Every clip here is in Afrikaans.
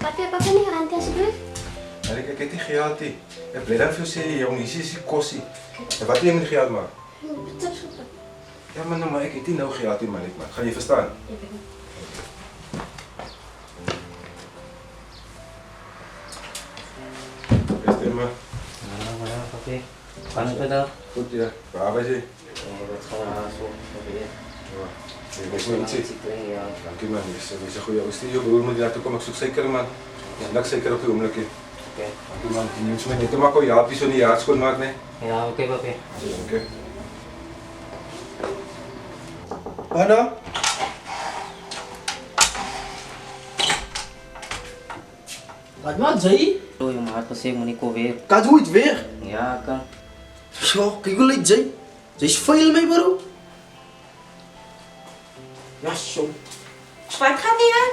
Wat wil papa nie rand asseblief? Ek het nie geld nie. Ek bly dan vir jou sê, jong, hier is die kossie. En wat wil jy met die geld maak? Chipsoep. Ja man, nou, maar ek het nie nou geld nie, man. Gaan jy verstaan? Ek weet nie. Beste man. Ja, papi. Paano ka daw? Goed ja. Waar was jy? Dat gaan zo. Ja. Jy was maar iets. Ja. Dankie man, jy is 'n goeie ou. Stuur jou broer moet daar toe kom, ek soek suiker man. Ja, niks suiker op die oomblikie. Oké. Dankie man, jy moet my net te maak ou jaapie so in die jaar skoon maak, nee. Ja, oké papi. Dankie. Anna? Wat maak jy? Zo, yung mahal kasi mo ni ko weer. Kan jy ooit weer? Ja, kan. So, kyk hoe lyk jy. Jy's vuil my bro. Ja, so. Wat gaan nie aan?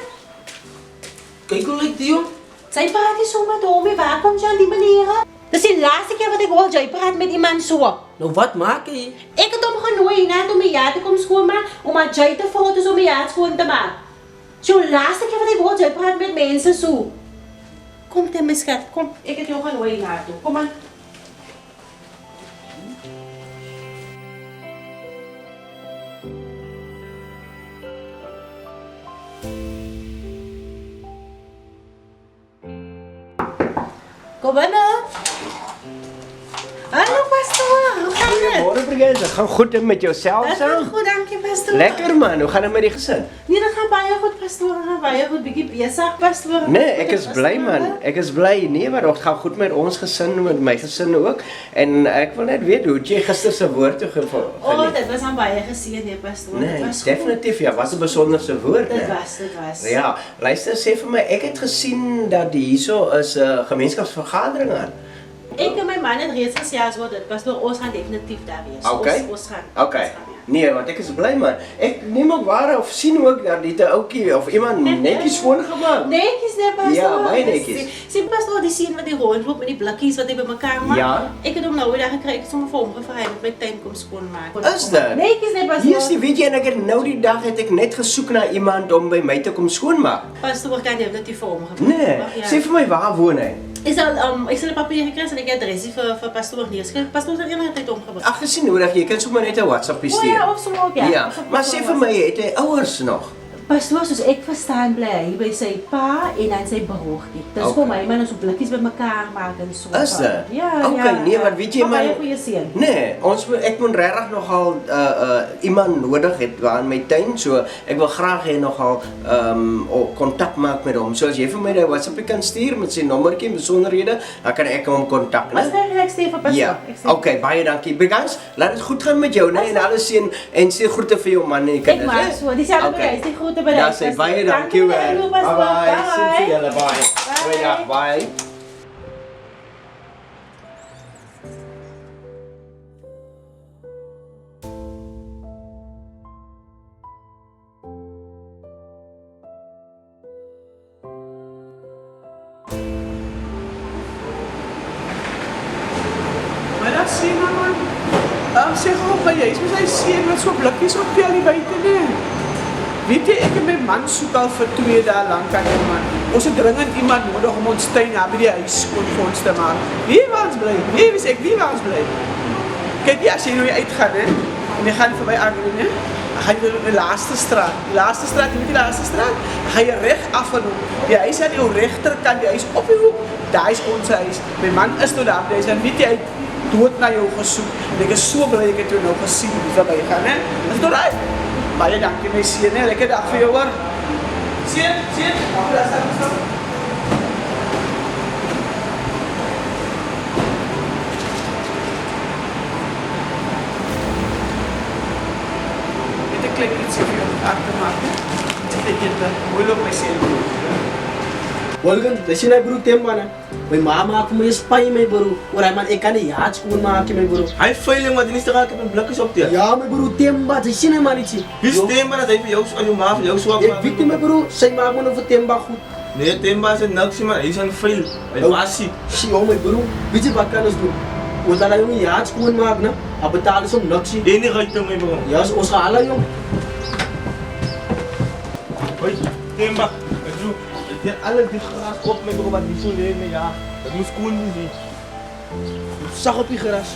Kyk hoe lyk die jong. Sy praat nie so met hom nie. Waar kom sy aan die maniere? Dis die laaste keer wat ek hoor jy praat met iemand so. Nou wat maak jy? Ek het hom genooi net om my jaar te kom skoonmaak, omdat jy te fout is om my jaar skoon te maak. So laaste keer wat ek hoor jy praat met mense so. Kom ten my skat, kom. Ek het jou genooi na toe. Kom aan. Kom binnen. Hallo pastoor, hoe gaat het? Goedemorgen, Brigitte. Gaan goed met jouzelf Het zo? gaat goed, dank je pastoor. Lekker man, hoe gaat het met die gezin? Nee, dat gaat baie goed pastoor, dat gaat baie goed. Bietjie besig pastoor. Nee, ik is blij man. Ik is blij. Nee, maar het gaat goed met ons gezin, met mijn gezin ook. En ik wil net weten, hoe heb je gisteren zijn woord geniet? Oh, dat was aan baie geseën, nee pastoor. Nee, dat was definitief. Ja, was een bijzonder woord. Goed. hè? Dat was. Ja, luister, sê vir my, ek het gesien dat hier so is 'n gemeenskapsvergadering aan. Ik en mijn man het reeds gesê as wat dit pastoor, ons gaan definitief daar wees. Okay. Ons gaan. Okay. Ons gaan, ja. Nee, want ek is bly man. Ek neem ook waar of sien ook dat dit 'n ouetjie of iemand netjies skoongemaak. Netjies, nee pastoor. Ja, baie netjies. Sien pastoor, die sien wat die rondloop met die blikkies wat hy bymekaar maak. Ja. Ik heb hom nou daar gekry, ek het sommer vir hom gevra hy moet my tuin kom skoonmaak. Is dit? Netjies, nee pastoor. Hier is die weet jy en ek het nou die dag het ek net gesoek na iemand om by my te kom skoonmaak. Pastoor kan definitief vir hom gebruik. Nee, Ja. sê vir my waar woon hy? Ik zal een papier gekry en ik heb adresie voor pastoor neerskryf. Pastoor het enige tyd omgebring. Ag, gesien nodig, jy kan sommer net 'n WhatsApp O stuur. ja, of so ook ja. Ja, Of op maar pastoor sê vir my, het hy ouers nog? Pastoor, soos ek verstaan bly hy by sy pa en dan sy broertjie. Dis Okay. vir my man so blikkies bymekaar maak en so. Is dit? Ja, Okay, ja. nee, maar weet jy, maar man- baie goeie seun. Nee, ek moet regtig nogal iemand nodig het waar in my tuin, so ek wil graag hê nogal kontak maak met hom. So as jy vir my 'n WhatsApp kan stuur met sy nommertjie en besonderhede, dan kan ek hom kontak, Was né? ek stuur vir pastoor. Ja. Ek stuur- Okay, baie dankie. Brigands, laat dit goed gaan met jou, né? En alles seën en sê groete vir jou man en die Ek kinders. maak né? so, dieselfde Okay. bereis, die groete bereis. Ja, sê baie dankie hoor. Dankie, Bye pastoor. bye. Sien vir julle, bye. Bye. Goeiedag, bye. Maar dat sien nou man. Sê gou by jy, is mos hy seun wat so blikkies optel hier buite lê. Weet jy, ek en my man soek al vir 2 dae lank aan hom man. Ons het dringend iemand nodig om ons tuin naby die huis skoon vir ons te maak. Wie waar ons bly? Wie is ek? Wie waar ons bly? Kyk jy as jy nou uitgaan hè, en jy gaan verby Agri hè, dan gaan jy in die laaste straat. Die laaste straat, jy weet die laaste straat? Dan gaan jy reg af van hom. Die huis aan jou regterkant, die huis op die hoek, daar is ons huis. My man is nou daar, hy dan weet jy dood na jou gesoek. En ek is so bly ek het jou nou gesien verby gaan hè. Is dit reg? Baie dankie my seun hè. Lekker dag vir jou hoor. Seun, mag jy daar staan? Dit klink iets vir jou aan te maak hè. Dit het mooi loop my seun. Walgan, dis jy my broer Temba né? My ma maak vir my spy my broer. Oor hy man ek kan nie jaats skoon maak my broer. Hy veiling wat nie straat met blikkies op teen. Ja my broer Temba, jy sien my man ietsie. Wie stem maar dat hy vir jou aan jou ma vir jou swak Ek weet nie my broer, sy maak my nou vir Temba goed. Nee, Temba is niks man, hy is aan veil. Hy was siek. Sien hom my broer, weet jy wat kan ons doen? Ons laat hy nie jaats skoon maak né? Hy betaal ons om niks. Jy nie ry toe my bro. Ja, ons gaan al jong. Hoi, Temba. Ek Ja, alle die gras op met bro, wat niet zo leren, ja. Dat moest koen zien. Zag op die gras.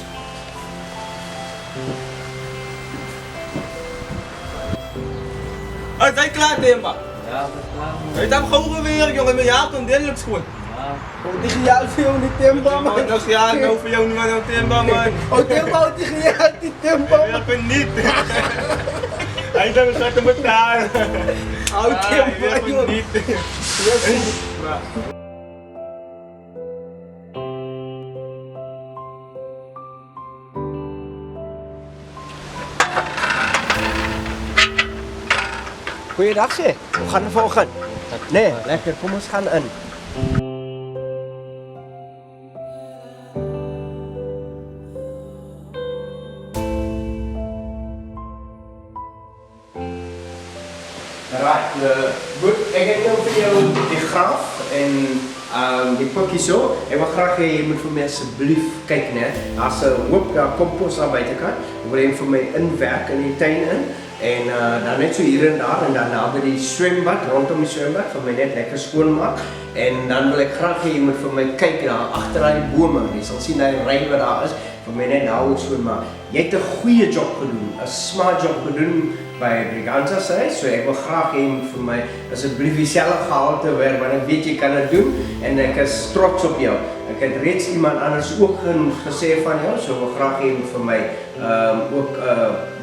Ah, zijn klaar, Temba. Ja, dat is klaar man. Je hebt hem gewoon weer, jongen, met jou toen dendelijk schoon. Ja. Oh, die gejaagd voor jou, die Temba, man. Dat is ja, nou voor jou niet maar Temba, man. Oh, Temba, die gejaagd, die Temba, man. Ja, ik niet. Hij heeft hem gezegd betalen. Oh, Temba, Ik joh. niet. Goeiedag sê. Hoe gaan het volgen? Nee, lekker. Kom ons gaan in. Right, goed. Ik heb nou voor jou die graf en die pakje zo. Ik wil graag hê jy moet vir my asseblief kyk net. As 'n hoop daar kompos aan buitekant. Ek wil hê vir my inwerk in die tuin in. En dan net so hier en daar en dan naby die swembad, rondom die swembad, vir my net lekker skoonmaak. En dan wil ek graag hê jy moet vir my kyk daar agter daai bome. Jy sal sien daai ry wat daar is, vir my net nou skoonmaak. Jy het 'n goeie job gedoen, 'n smart job gedoen by Briganza sê, so ek wil graag hê jy moet vir my asseblief dieselfde gehalte werk, want ek weet jy kan dit doen en ek is trots op jou. Ek het reeds iemand anders ook gesê van jou, so ek wil graag hê jy moet vir my ook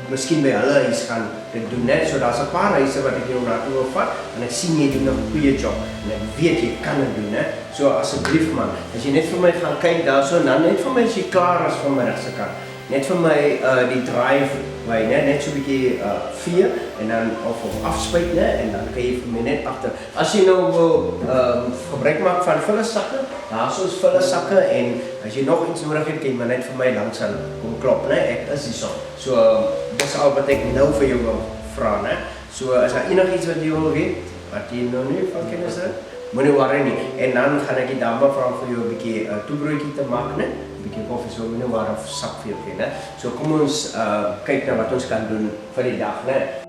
miskien by hulle huis gaan dit doen net, so daar's 'n paar huise wat ek jou na toe wil vat en ek sien jy doen 'n goeie job en ek weet jy kan dit doen, hè. So asseblief man, as jy net vir my gaan kyk daarso en dan net vir my as jy klaar is van my regse kant. Net vir my die drive by net so 'n bietjie vee en dan of afspuit net en dan kan jy vir my net agter. As jy nou wil gebruik maak van vullersakke, daarso is vullersakke en as jy nog iets nodig het, kan jy maar net vir my langs aan kom klop, né? Ek is hier so. Dis al wat ek nou vir jou wil vra, né? So as daar enigiets wat jy wil weet, wat jy nou nie van kennis het, moenie worry nie. En dan gaan ek die dame vra vir jou 'n bietjie toebroodjie te maak, né? 'n Bietjie koffie so moenie worry of sak vir jou gee, né? So kom ons kyk na wat ons kan doen vir die dag, né?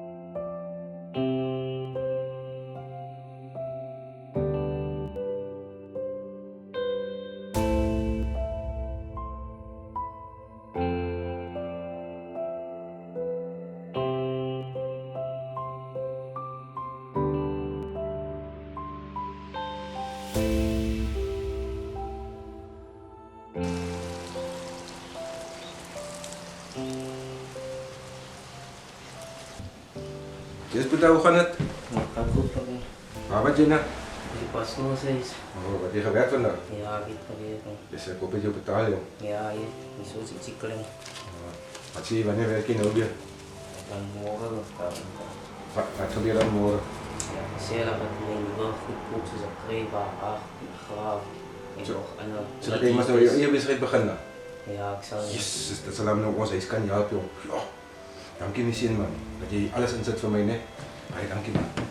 Yes, Puta, hoe gaan het? Ja, gaat goed papi. Waar wat je nou? Ik pas nog steeds. Oh, wat heb je gewerkt vandaag? Ja, ik heb gewerkt man. Dus ik hoop dat je betaalt, joh. Ja, je. Niet zo zit ik klein. Wat zie je, wanneer werk je nou weer? Dan morgen of Wat gebeurt er dan morgen? ja, zeer dat het mijn wel goed koop zoals een krepa, acht, graaf. En nog andere. Zodat je maar zo je bezig beginnen. Ja, ik zal Yes, dat zal hem nog ons huis kan helpen, joh. Ja. Dank je, mijn zin, man. Dat je alles inzet voor mij, nee? Dank je, man.